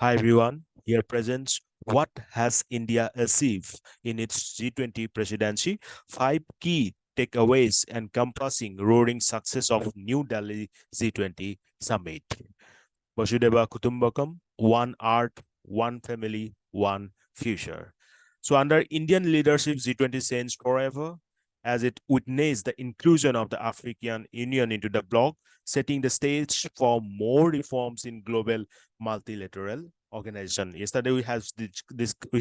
Hi everyone, here presents what has India achieved in its G20 presidency, five key takeaways encompassing roaring success of New Delhi G20 Summit. Vasudeva Kutumbakam, one art, one family, one future. So under Indian leadership, G20 stands forever as it witnessed the inclusion of the African Union into the bloc, setting the stage for more reforms in global multilateral organization. Yesterday we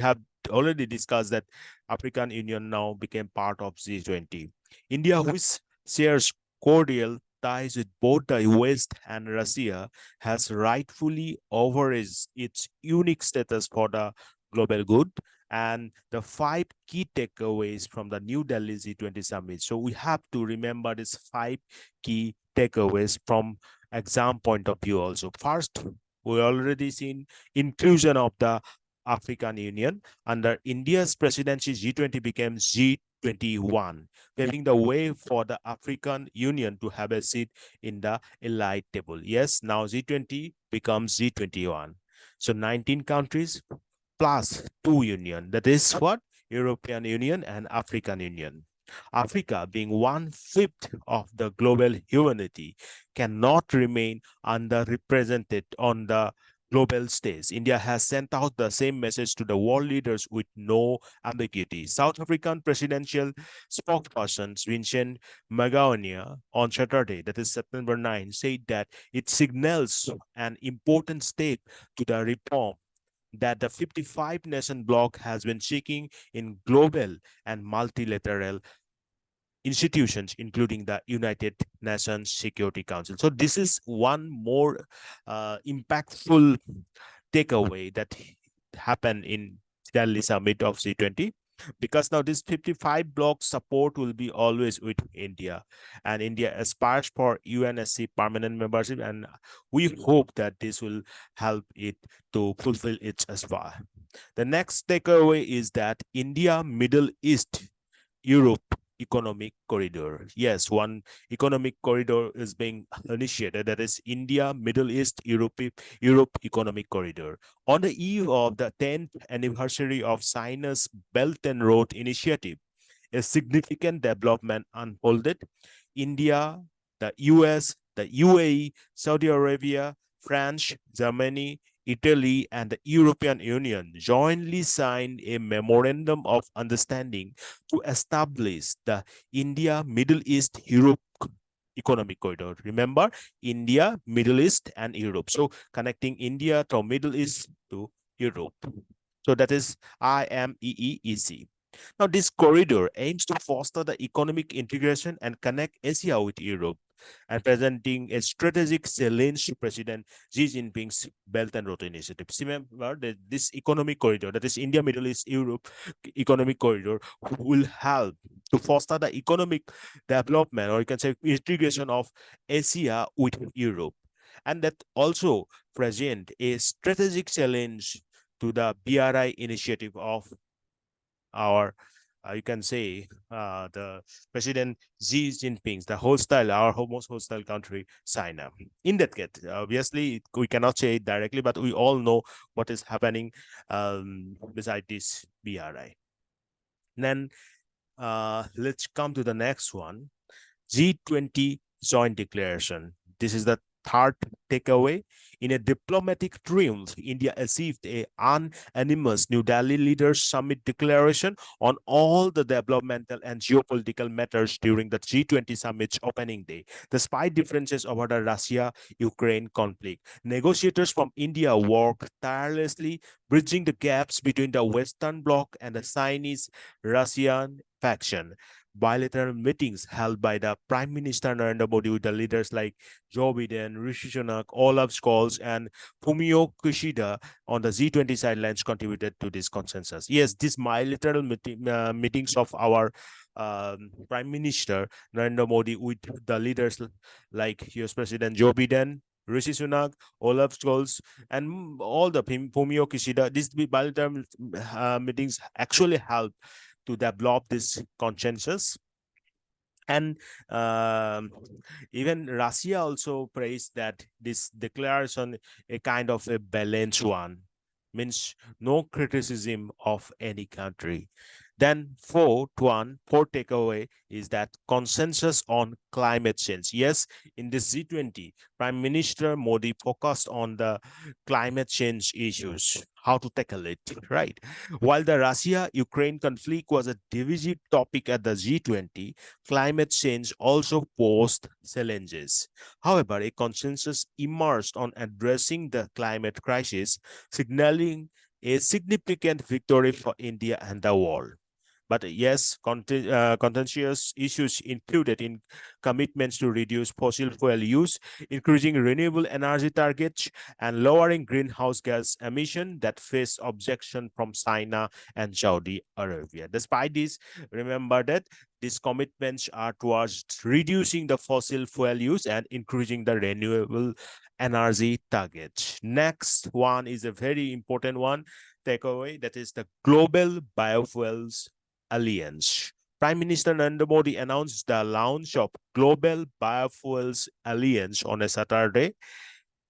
have already discussed that African Union now became part of G20. India, which shares cordial ties with both the West and Russia, has rightfully overaged its unique status for the global good. And the five key takeaways from the New Delhi G20 Summit. So we have to remember these five key takeaways from exam point of view also. First, we already seen inclusion of the African Union. Under India's presidency, G20 became G21, paving the way for the African Union to have a seat in the elite table. Yes, now G20 becomes G21. So 19 countries plus two union. That is what? European Union and African Union. Africa, being one-fifth of the global humanity, cannot remain underrepresented on the global stage. India has sent out the same message to the world leaders with no ambiguity. South African presidential spokesperson Vincent Magaunia on Saturday, that is September 9, said that it signals an important step to the reform that the 55 nation bloc has been seeking in global and multilateral institutions, including the United Nations Security Council. So this is one more impactful takeaway that happened in Delhi summit of G20, because now this 55 block support will be always with India, and India aspires for UNSC permanent membership, and we hope that this will help it to fulfill its aspire. The next takeaway is that India, Middle East, Europe economic corridor. Yes, one economic corridor is being initiated, that is India, Middle East, Europe economic corridor. On the eve of the 10th anniversary of China's Belt and Road Initiative, a significant development unfolded. India, the US, the UAE, Saudi Arabia, France, Germany, Italy, and the European Union jointly signed a memorandum of understanding to establish the India, Middle East, Europe economic corridor. Remember, India, Middle East, and Europe. So connecting India to Middle East to Europe. So that is IMEEEC. Now, this corridor aims to foster the economic integration and connect Asia with Europe, and presenting a strategic challenge to President Xi Jinping's Belt and Road Initiative. Remember that this economic corridor, that is India, Middle East, Europe economic corridor, will help to foster the economic development, or you can say integration of Asia with Europe. And that also present a strategic challenge to the BRI initiative of our you can say the President Xi Jinping's, the hostile, our most hostile country, China. In that case, obviously, we cannot say it directly, but we all know what is happening beside this BRI. Then let's come to the next one, G20 Joint Declaration. This is the third takeaway. In a diplomatic triumph, India achieved a unanimous New Delhi Leaders Summit declaration on all the developmental and geopolitical matters during the G20 Summit's opening day. Despite differences over the Russia-Ukraine conflict, negotiators from India worked tirelessly, bridging the gaps between the Western Bloc and the Chinese-Russian faction. Bilateral meetings held by the Prime Minister Narendra Modi with the leaders like Joe Biden, Rishi Sunak, Olaf Scholz, and Fumio Kishida on the G20 sidelines contributed to this consensus. Yes, these bilateral meetings of our Prime Minister Narendra Modi with the leaders like US President Joe Biden, Rishi Sunak, Olaf Scholz, and all the Fumio Kishida, these bilateral meetings actually help to develop this consensus. And even Russia also praised that this declaration a kind of a balanced one, means no criticism of any country. Then fourth takeaway is that consensus on climate change. Yes, in this G20, Prime Minister Modi focused on the climate change issues, how to tackle it, right? While the Russia-Ukraine conflict was a divisive topic at the G20, climate change also posed challenges. However, a consensus emerged on addressing the climate crisis, signaling a significant victory for India and the world. But yes, contentious issues included in commitments to reduce fossil fuel use, increasing renewable energy targets, and lowering greenhouse gas emission that face objection from China and Saudi Arabia. Despite this, remember that these commitments are towards reducing the fossil fuel use and increasing the renewable energy targets. Next one is a very important one takeaway, that is the global biofuels Alliance. Prime Minister Narendra Modi announced the launch of Global Biofuels Alliance on a Saturday.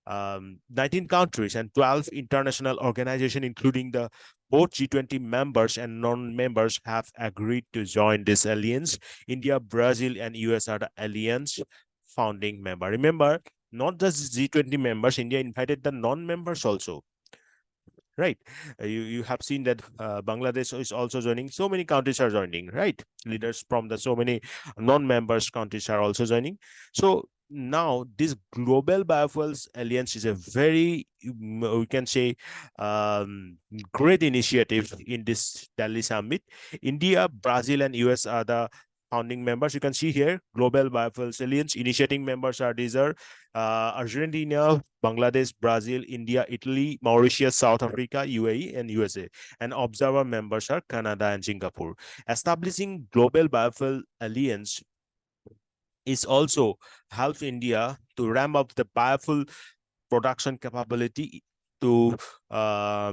19 countries and 12 international organizations, including the both G20 members and non-members, have agreed to join this alliance. India, Brazil, and US are the alliance founding member. Remember, not just G20 members, India invited the non-members also, right? You have seen that Bangladesh is also joining. So many countries are joining, right? Leaders from the so many non-members countries are also joining. So now this global biofuels alliance is a very, we can say, great initiative in this Delhi summit. India, Brazil, and US are the founding members. You can see here global biofuels alliance initiating members are these are Argentina, Bangladesh, Brazil, India, Italy, Mauritius, South Africa, UAE, and USA. And observer members are Canada and Singapore. Establishing Global Biofuel Alliance is also help India to ramp up the biofuel production capability to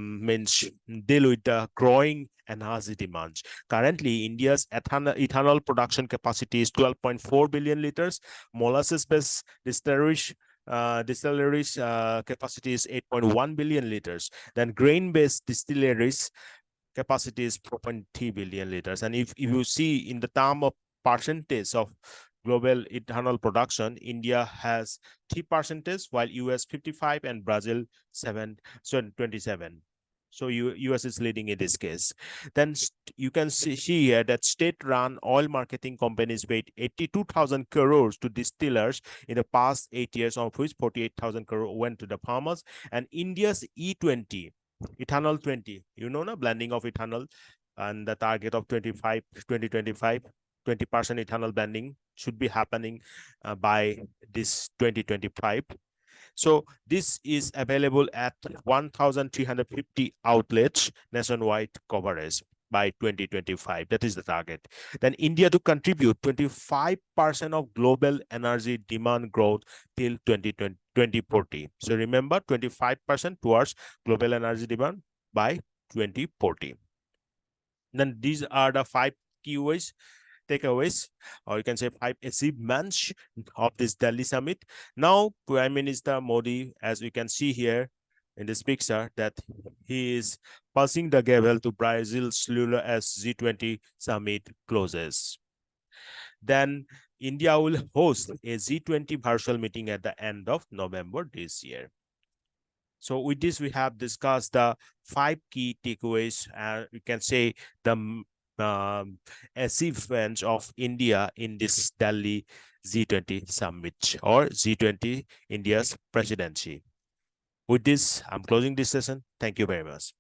means deal with the growing energy demands. Currently, India's ethanol production capacity is 12.4 billion liters. Molasses-based distilleries capacity is 8.1 billion liters. Then grain-based distilleries capacity is 4.3 billion liters. And if you see in the term of percentage of global ethanol production, India has 3%, while US 55 and Brazil 27. So US is leading in this case. Then you can see here that state-run oil marketing companies paid 82,000 crores to distillers in the past 8 years, of which 48,000 crores went to the farmers. And India's E20, ethanol 20, blending of ethanol, and the target of 2025, 20% ethanol blending should be happening by this 2025. So this is available at 1,350 outlets nationwide coverage by 2025. That is the target. Then India to contribute 25% of global energy demand growth till 2040. So remember, 25% towards global energy demand by 2040. Then these are the 5 keywords takeaways, or you can say 5 achievements of this Delhi summit. Now, Prime Minister Modi, as we can see here in this picture, that he is passing the gavel to Brazil's Lula as G20 summit closes. Then India will host a G20 virtual meeting at the end of November this year. So with this, we have discussed the 5 key takeaways, and we can say the achievements of India in this Delhi G20 summit or G20 India's presidency. With this, I'm closing this session. Thank you very much.